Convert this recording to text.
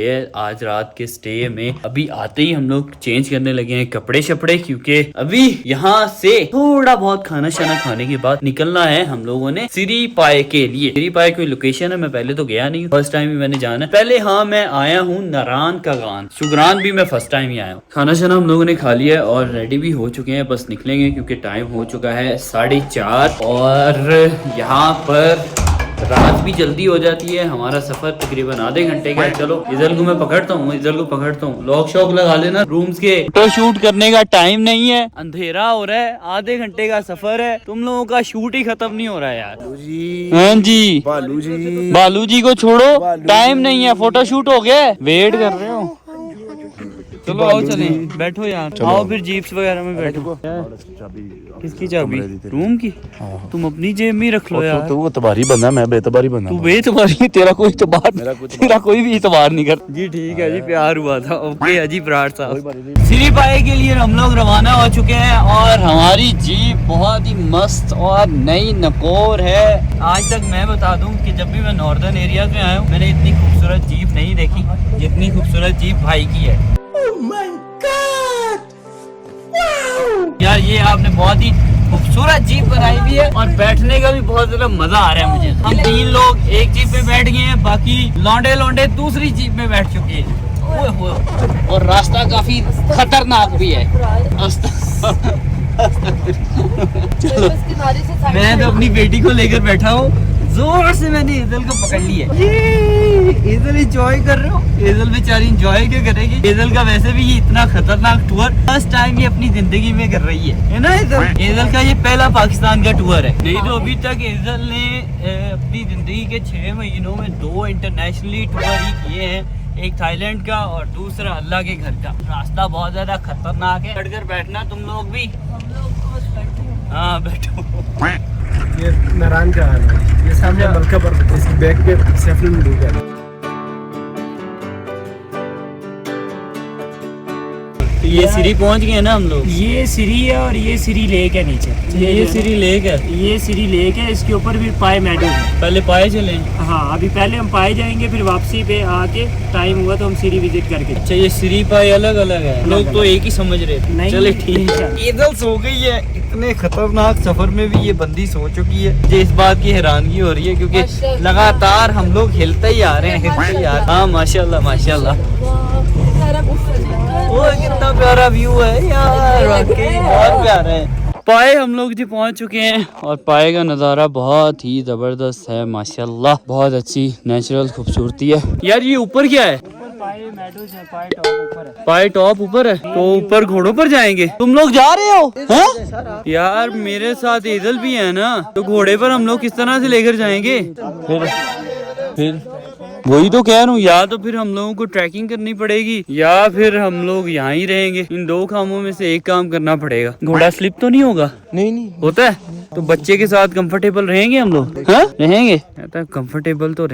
ये आज रात के स्टे में अभी आते ही हम लोग चेंज करने लगे हैं कपड़े शपड़े, क्योंकि अभी यहाँ से थोड़ा बहुत खाना शाना खाने के बाद निकलना है हम लोगों ने सिरी पाए के लिए। सिरी पाए कोई लोकेशन है, मैं पहले तो गया नहीं, फर्स्ट टाइम ही मैंने जाना है। पहले हाँ मैं आया हूँ नारान का गान, शुगरान भी मैं फर्स्ट टाइम ही आया हूँ। खाना शाना हम लोगों ने खा लिया है और रेडी भी हो चुके हैं, बस निकलेंगे क्योंकि टाइम हो चुका है 4:30 और यहाँ पर रात भी जल्दी हो जाती है। हमारा सफर तकरीबन आधे घंटे का है। चलो इजल को मैं पकड़ता हूँ, इजल को पकड़ता हूँ। लॉक शॉक लगा लेना रूम्स के, फोटो शूट करने का टाइम नहीं है, अंधेरा हो रहा है, आधे घंटे का सफर है, तुम लोगों का शूट ही खत्म नहीं हो रहा है यार। हाँ जी बालू जी को छोड़ो, टाइम नहीं है, फोटो शूट हो गया, वेट कर रहे हो। चलो आओ चले, बैठो यार, आओ फिर जीप्स वगैरह में बैठो। किसकी चाबी? रूम की? तुम अपनी जेब में रख लो यार। तू एतबारी बंदा, मैं बेतबारी बंदा। तू बेतबारी, तेरा कोई इतबार, तेरा कोई भी इतबार नहीं कर। जी ठीक है जी, प्यार हुआ था। ओके अजी ब्राड साहब, सिरी पाए के लिए हम लोग रवाना हो चुके हैं और हमारी जीप बहुत ही मस्त और नई नकोर है। आज तक मैं बता दूं कि जब भी मैं नॉर्दर्न एरिया में आया हूँ मैंने इतनी खूबसूरत जीप नहीं देखी जितनी खूबसूरत जीप भाई की है। यार ये आपने बहुत ही खूबसूरत जीप बनाई हुई है और बैठने का भी बहुत ज्यादा मजा आ रहा है मुझे। हम 3 लोग एक जीप में बैठ गए हैं, बाकी लौंडे दूसरी जीप में बैठ चुके हैं। और रास्ता काफी खतरनाक भी है। चलो मैं तो अपनी बेटी को लेकर बैठा हूँ, जोर से मैंने एजल को पकड़ लिया। एजल एंजॉय कर रहे हो? एजल बेचारी एंजॉय क्यों करेगी? एजल का वैसे भी ये इतना खतरनाक टूर फर्स्ट टाइम ये अपनी जिंदगी में कर रही है ना एजल? एजल का ये पहला पाकिस्तान का टूर है। नहीं तो अभी तक एजल ने अपनी जिंदगी के 6 महीनों में 2 इंटरनेशनली टूर ही किए हैं, एक थाईलैंड का और दूसरा अल्लाह के घर का। रास्ता बहुत ज्यादा खतरनाक है, चढ़कर बैठना तुम लोग भी। हाँ बैठो। ये नारायण का हाल है, ये सामने मलका पर्वत, इसकी बैक पे सेफलन डूब है। ये सिरी पहुंच गए ना हम लोग? ये सिरी है और ये सिरी लेक है नीचे। ये सिरी लेक है? ये सिरी लेक है, इसके ऊपर भी पाए मेडो है। पहले पाए चले? हाँ अभी पहले हम पाए जाएंगे, फिर वापसी पे आके टाइम हुआ तो हम सिरी विजिट करके। अच्छा ये सिरी पाए अलग अलग है, लोग तो एक ही समझ रहे थे। चले ठीक है। ईदल सो गई है, इतने खतरनाक सफर में भी ये बंदी सो चुकी है। मुझे इस बात की हैरानगी हो रही है क्योंकि लगातार हम लोग हिलते ही आ रहे हैं। हाँ माशाल्लाह माशाल्लाह, वो कितना प्यारा व्यू है यार, वाकई बहुत प्यारा है। पाए हम लोग जी पहुंच चुके हैं और पाए का नज़ारा बहुत ही जबरदस्त है माशाल्लाह, बहुत अच्छी नेचुरल खूबसूरती है। यार ये ऊपर क्या है? पाए टॉप ऊपर है, तो ऊपर घोड़ों पर जाएंगे। तुम लोग जा रहे हो? हाँ? यार मेरे साथ एजल भी है ना, तो घोड़े पर हम लोग किस तरह से लेकर जाएंगे? फिर वही तो कह रहा हूँ, या तो फिर हम लोगों को ट्रैकिंग करनी पड़ेगी या फिर हम लोग यहाँ ही रहेंगे। इन 2 कामों में से एक काम करना पड़ेगा। घोड़ा स्लिप तो नहीं होगा? नहीं होता है तो बच्चे के साथ कंफर्टेबल रहेंगे हम लोग? हाँ रहेंगे, कंफर्टेबल तो रहेंगे।